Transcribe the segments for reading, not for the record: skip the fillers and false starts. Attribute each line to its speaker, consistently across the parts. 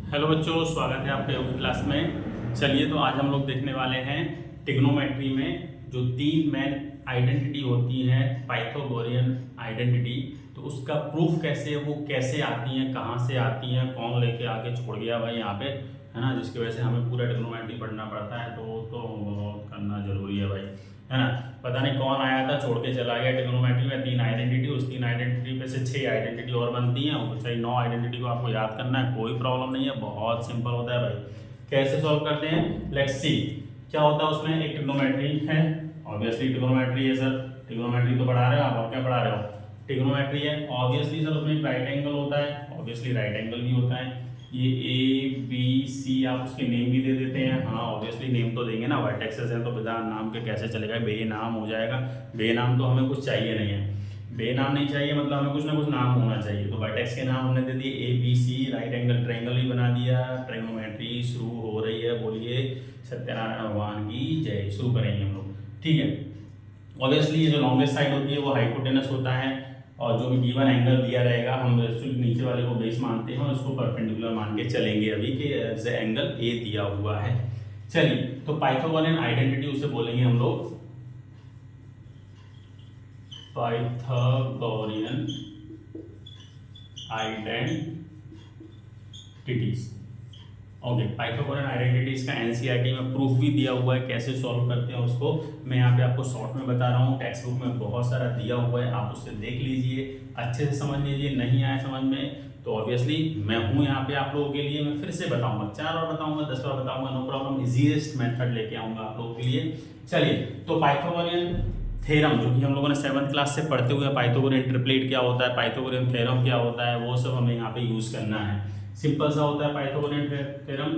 Speaker 1: Hello बच्चों, स्वागत है आपके योगा क्लास में। चलिए, तो आज हम लोग देखने वाले हैं ट्रिग्नोमेट्री में जो तीन मेन आइडेंटिटी होती हैं, पाइथागोरियन आइडेंटिटी। तो उसका प्रूफ कैसे, वो कैसे आती हैं, कहाँ से आती हैं, कौन लेके आके छोड़ गया भाई यहाँ पे, है ना, जिसकी वजह से हमें पूरा ट्रिग्नोमेट्री पढ़ना पड़ता है। तो बहुत करना जरूरी है भाई, है ना। पता नहीं कौन आया था छोड़ के चला गया ट्रिग्नोमेट्री में तीन आइडेंटिटी, उस तीन आइडेंटिटी पे से 6 आइडेंटिटी और बनती हैं, और चाहिए 9 आइडेंटिटी को आपको याद करना है, कोई प्रॉब्लम नहीं है, बहुत सिंपल होता है भाई। कैसे सॉल्व करते हैं, लेट्स सी। क्या होता है उसमें, एक ट्रिग्नोमेट्री है, ऑब्वियसली ट्रिग्नोमेट्री है सर, ट्रिग्नोमेट्री तो पढ़ा रहे हो आप, और क्या पढ़ा रहे हो, ट्रिग्नोमेट्री है। ऑब्वियसली सर उसमें राइट एंगल होता है, ऑब्वियसली राइट एंगल भी होता है। ये ए बी सी आप उसके नेम भी दे देते हैं, हाँ ऑब्वियसली नेम तो देंगे ना, वर्टेक्सेस हैं तो बिना नाम के कैसे चलेगा, बेनाम हो जाएगा। बेनाम तो हमें कुछ चाहिए नहीं है, बेनाम नहीं चाहिए, मतलब हमें कुछ ना कुछ नाम होना चाहिए। तो वर्टेक्स के नाम हमने दे दिए A B C, right angle triangle भी बना दिया। ट्रिग्नोमेट्री शुरू हो रही है, बोलिए सत्यनारायण भगवान की जय। शुरू करेंगे हम लोग, ठीक है। ऑब्वियसली ये जो लॉन्गेस्ट साइड होती है वो हाइपोटेनस होता है, और जो भी गिवन एंगल दिया रहेगा हम नीचे वाले को बेस मानते हैं और उसको परपेंडिकुलर मान के चलेंगे अभी कि एंगल ए दिया हुआ है। चलिए, तो पाइथागोरियन आइडेंटिटी उसे बोलेंगे हम लोग Pythagorean identities. Okay, Pythagorean identities का एनसीईआरटी में प्रूफ भी दिया हुआ है, कैसे सॉल्व करते हैं उसको मैं यहाँ पे आपको शॉर्ट में बता रहा हूँ। टेक्स्ट बुक में बहुत सारा दिया हुआ है, आप उससे देख लीजिए, अच्छे से समझ लीजिए। नहीं आया समझ में तो ऑब्वियसली मैं हूँ यहाँ पे आप लोगों के लिए, मैं फिर से बताऊंगा, 4 बार बताऊंगा, 10 बार बताऊंगा, नो प्रॉब्लम। इजीएस्ट मेथड लेके आऊंगा आप लोगों के लिए। चलिए, तो पाइथागोरियन थ्योरम जो कि हम लोगों ने 7th क्लास से पढ़ते हुए, पाइथागोरियन ट्रिपलेट क्या होता है, पाइथागोरियन थ्योरम क्या होता है, वो सब हमें यहाँ पे यूज करना है। सिंपल सा होता है पाइथागोरियन थ्योरम,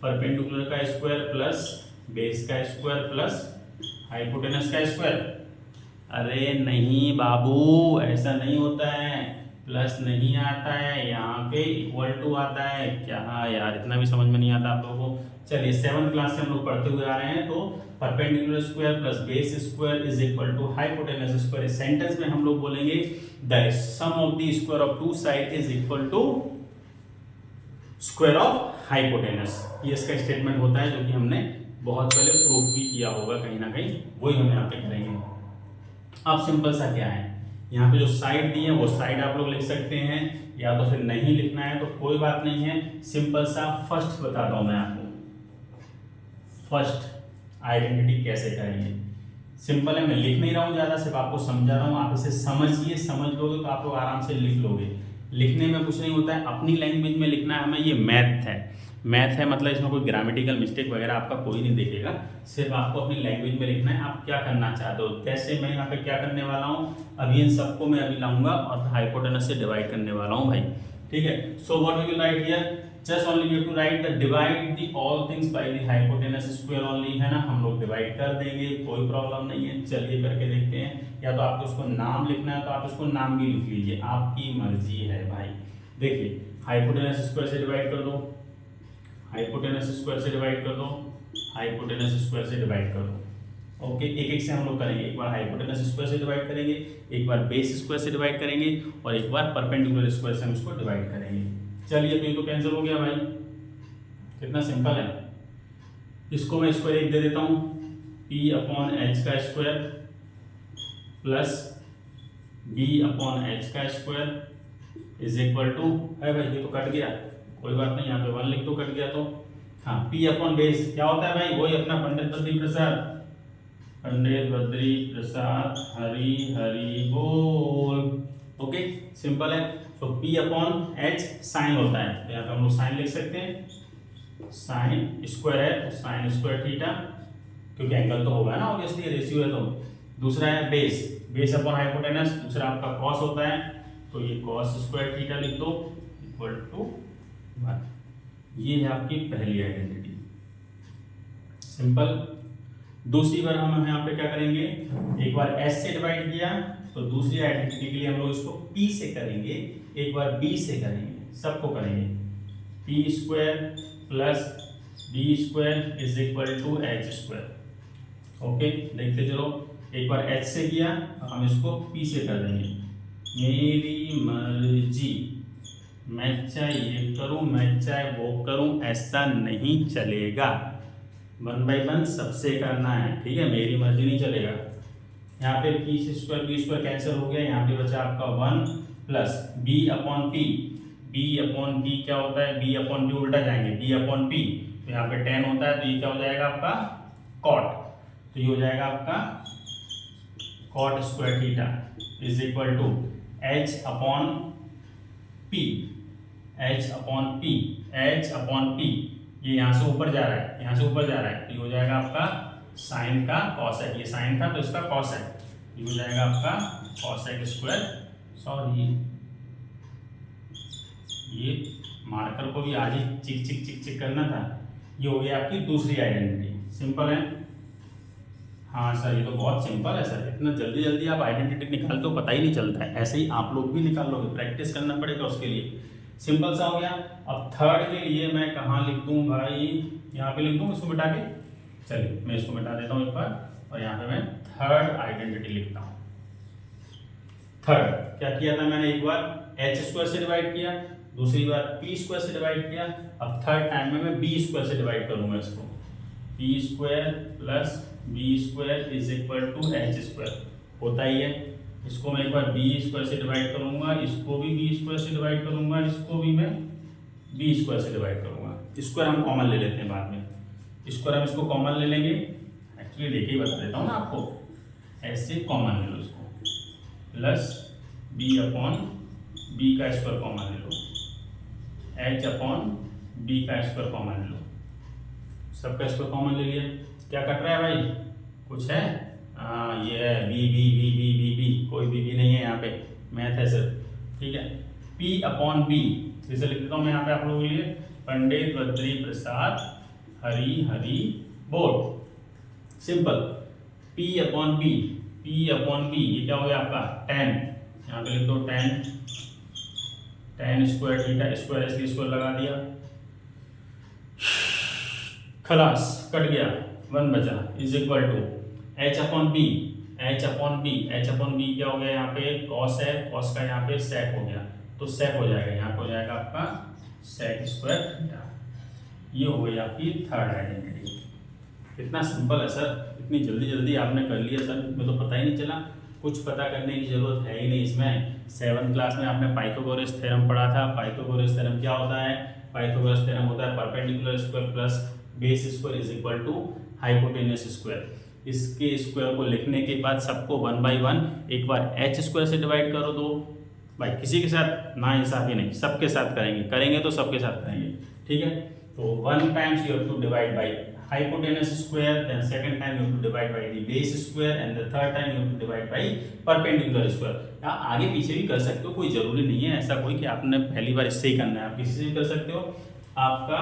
Speaker 1: परपेंडिकुलर का स्क्वायर प्लस बेस का स्क्वायर प्लस हाइपोटेनस का स्क्वायर। अरे नहीं बाबू, ऐसा नहीं होता है, प्लस नहीं आता है यहाँ पे, इक्वल टू आता है। क्या यार, इतना भी समझ में नहीं आता आप लोगों को। चलिए, 7th क्लास से हम लोग पढ़ते हुए आ रहे हैं, तो perpendicular square plus base square is equal to hypotenuse square. Sentence में हम लोग बोलेंगे the sum of the square of two side is equal to square of hypotenuse. ये इसका स्टेटमेंट होता है, जो कि हमने बहुत पहले प्रूफ भी किया होगा कहीं ना कहीं, वही हम यहाँ पे करेंगे। अब सिंपल सा क्या है, यहाँ पे जो साइड दी है वो साइड आप लोग लिख सकते हैं, या तो फिर नहीं लिखना है तो कोई बात नहीं है। सिंपल सा फर्स्ट बताता हूँ मैं आपको, फर्स्ट आइडेंटिटी कैसे करेंगे। सिंपल है, मैं लिख नहीं रहा हूँ ज़्यादा, सिर्फ आपको समझा रहा हूँ, आप इसे समझिए, समझ लोगे तो आप लोग आराम से लिख लोगे। लिखने में कुछ नहीं होता है, अपनी लैंग्वेज में लिखना है हमें। ये मैथ है, मैथ है मतलब इसमें कोई ग्रामेटिकल मिस्टेक वगैरह आपका कोई नहीं देखेगा, सिर्फ आपको अपनी लैंग्वेज में लिखना है आप क्या करना चाहते हो। जैसे मैं यहाँ पे क्या करने वाला हूँ, अभी इन सबको मैं अभी लाऊंगा और हाइपोटेनस से डिवाइड करने वाला हूँ भाई, ठीक है। So what we will write here, just only we have to write the divide the all things by the hypotenuse square only, है ना। हम लोग डिवाइड कर देंगे, कोई प्रॉब्लम नहीं है। चलिए करके देखते हैं, या तो आपको उसको नाम लिखना है तो आप उसको नाम भी लिख लीजिए, आपकी मर्जी है भाई। देखिए, हाइपोटेनस स्क्वायर से डिवाइड कर दो, हाइपोटेनस स्क्वायर से डिवाइड कर दो, हाइपोटेनस स्क्वायर से डिवाइड कर दो। ओके, एक एक से हम लोग करेंगे। एक बार हाइपोटेनस स्क्वायर से डिवाइड करेंगे, एक बार बेस स्क्वायर से डिवाइड करेंगे, और एक बार परपेंडिकुलर स्क्वायर से हम इसको डिवाइड करेंगे। चलिए, तो ये तो कैंसिल हो गया भाई, कितना सिंपल है। इसको मैं स्क्वायर एक दे देता हूँ, p अपॉन एच का square plus b upon H का स्क्वायर इज इक्वल टू, है भाई ये तो कट गया, कोई बात नहीं, यहाँ पे 1 लिख दो, कट गया तो। हाँ, p अपॉन बेस क्या होता है भाई, वही अपना पंडित बद्री प्रसाद, पंडित बद्री प्रसाद हरि हरि बोल। ओके, सिंपल है। तो p अपॉन एच साइन होता है, तो यहाँ पे हम लोग साइन लिख सकते हैं, साइन स्क्वायर है तो साइन स्क्वायर थीटा, क्योंकि एंगल तो होगा ना, ऑब्वियसली रेशियो है तो। दूसरा है बेस, बेस अपॉन हाइपोटेनस, दूसरा आपका कॉस होता है, तो ये कॉस स्क्वायर थीटा लिख दो इक्वल टू 1। ये है आपकी पहली आइडेंटिटी, सिंपल। दूसरी बार हम यहाँ पे क्या करेंगे, एक बार s से डिवाइड किया तो दूसरी आइडेंटिटी के लिए हम लोग इसको p से करेंगे, एक बार b से करेंगे, सबको करेंगे। p square plus b square is equal to H square. Okay, देखते चलो, एक बार h से किया तो हम इसको p से कर देंगे। मेरी मर्जी, मैं चाहे ये करूं, मैं चाहे वो करूं, ऐसा नहीं चलेगा। 1/1 सबसे करना है, ठीक है, मेरी मर्जी नहीं चलेगा। यहाँ पे बी स्क्वायर कैंसिल हो गया, यहाँ पे बचा आपका 1 plus B upon P. B upon P क्या होता है, बी अपॉन पी उल्टा जाएंगे, बी अपॉन पी, तो यहाँ पे 10 होता है, तो ये क्या हो जाएगा आपका कॉट, तो ये हो जाएगा आपका cot square theta is equal to H upon P, H upon P, H upon P, ये यहाँ से ऊपर जा रहा है, यहाँ से ऊपर जा रहा है, तो ये हो जाएगा आपका साइन का कॉसेक, ये साइन था तो इसका कॉसेक, ये हो जाएगा आपका कॉसेक स्क्वायर। सॉरी, ये मार्कर को भी आज ही चिक चिक चिक चिक करना था। ये हो गया आपकी दूसरी आइडेंटिटी, सिंपल है। हाँ सर, ये तो बहुत सिंपल है सर, इतना जल्दी जल्दी आप आइडेंटिटी निकालते हो पता ही नहीं चलता है। ऐसे ही आप लोग भी निकाल लोगे, प्रैक्टिस करना पड़ेगा उसके लिए। सिंपल सा हो गया। अब थर्ड के लिए मैं कहाँ लिख दूँ भाई, यहाँ पे लिख दूँ इसको मिटा के। चलिए मैं इसको मिटा देता हूँ एक बार, और यहाँ पे मैं थर्ड आइडेंटिटी लिखता हूँ। थर्ड क्या किया था मैंने, एक बार एच स्क्वायर से डिवाइड किया, दूसरी बार पी स्क्वायर से डिवाइड किया, अब थर्ड टाइम में मैं बी स्क्वायर से डिवाइड करूँगा इसको। P square plus B square is equal to H square, होता ही है। इसको मैं एक बार बी स्क्वायर से डिवाइड करूँगा, इसको भी बी स्क्वायर से डिवाइड करूँगा, इसको भी मैं बी स्क्वायर से डिवाइड करूँगा। स्क्वायर हम कॉमन ले लेते हैं बाद में, स्क्वायर हम इसको कॉमन ले लेंगे। एक्चुअली देखिए ही बता देता हूँ ना आपको, ऐसे कॉमन ले लो इसको, प्लस बी अपॉन बी का स्क्वायर कॉमन ले लो, एच अपॉन बी का स्क्वायर कॉमन ले लो, सबका स्क्वायर कॉमन ले लिया। क्या कट रहा है भाई, कुछ है? हाँ ये है B B B B B B, कोई बी बी नहीं है यहाँ पे, मैथ है सिर्फ, ठीक है। P अपॉन बी, इसे लिख देता हूँ मैं यहाँ पे आप लोगों के लिए, पंडित बद्री प्रसाद हरी हरी बोल, simple. P upon B, P upon B, ये क्या हो गया आपका 10, यहाँ पे लिख दो 10 स्क्वायर थीटा, स्क्वायर इसलिए स्क्वायर लगा दिया, खलास कट गया, 1 बचा, is equal to H upon B, H upon B, H upon B क्या हो गया यहाँ पे कॉस है, कॉस का यहाँ पे सेक हो गया, तो सेक हो जाएगा, यहाँ पे हो जाएगा आपका सेक स्क्वायर थीटा। ये हो गई आपकी थर्ड आइडेंटिटी। कितना सिंपल है सर, इतनी जल्दी जल्दी आपने कर लिया सर, इसमें तो पता ही नहीं चला, कुछ पता करने की जरूरत है ही नहीं इसमें। 7th क्लास में आपने पाइथागोरस थ्योरम पढ़ा था। पाइथागोरस थ्योरम क्या होता है, पाइथागोरस थ्योरम होता है perpendicular square plus base square is equal to hypotenuse square. इसके स्क्वायर को लिखने के बाद सबको 1/1 एक बार एच स्क्वायर से डिवाइड करो दो। भाई किसी के साथ ना इंसाफी नहीं, सबके साथ करेंगे तो सबके साथ करेंगे, ठीक है। तो 1 times you have to divide by hypotenuse square, then second time you have to divide by the base square, and the third time you have to divide by perpendicular square। आप आगे पीछे भी कर सकते हो, कोई जरूरी नहीं है ऐसा कोई कि आपने पहली बार इससे ही करना है, आप किसी से भी कर सकते हो। आपका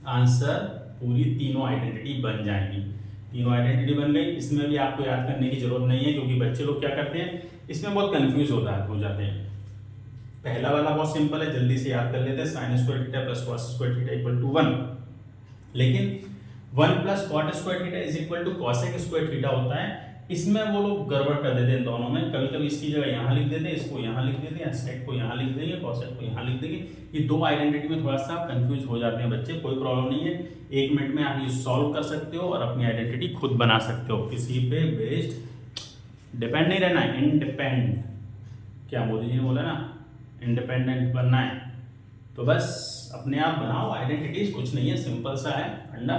Speaker 1: आंसर पूरी तीनों आइडेंटिटी बन जाएंगी, तीनों आइडेंटिटी बन गई। इसमें भी आपको याद करने की जरूरत नहीं है, क्योंकि बच्चे लोग क्या करते हैं इसमें बहुत कंफ्यूज हो जाते हैं। पहला वाला बहुत सिंपल है, जल्दी से याद कर लेते हैं, sine square theta plus cos square theta equal to 1। लेकिन 1 plus cot square theta is equal to cosec square theta होता है। इसमें वो लोग गड़बड़ कर देते हैं दोनों में, कभी कभी इसकी जगह यहाँ लिख देते हैं, इसको यहाँ लिख देते हैं, सेक को यहाँ लिख देंगे, कॉसेक को यहाँ लिख देंगे। ये दो आइडेंटिटी में थोड़ा सा कंफ्यूज हो जाते हैं बच्चे, कोई प्रॉब्लम नहीं है, 1 मिनट में आप ये सॉल्व कर सकते हो और अपनी आइडेंटिटी खुद बना सकते हो, किसी पे बेस्ड डिपेंड नहीं रहना है, इंडिपेंडेंट। क्या मोदी जी ने बोला ना, इंडिपेंडेंट बनना है, तो बस अपने आप बनाओ आइडेंटिटीज, कुछ नहीं है, सिंपल सा है अंडा।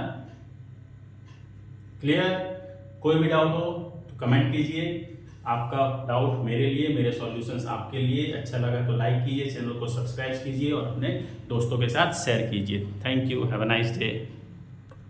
Speaker 1: क्लियर? कोई भी डाउट हो तो कमेंट कीजिए, आपका डाउट मेरे लिए, मेरे सॉल्यूशंस आपके लिए। अच्छा लगा तो लाइक कीजिए, चैनल को सब्सक्राइब कीजिए और अपने दोस्तों के साथ शेयर कीजिए। Thank you, have a nice day.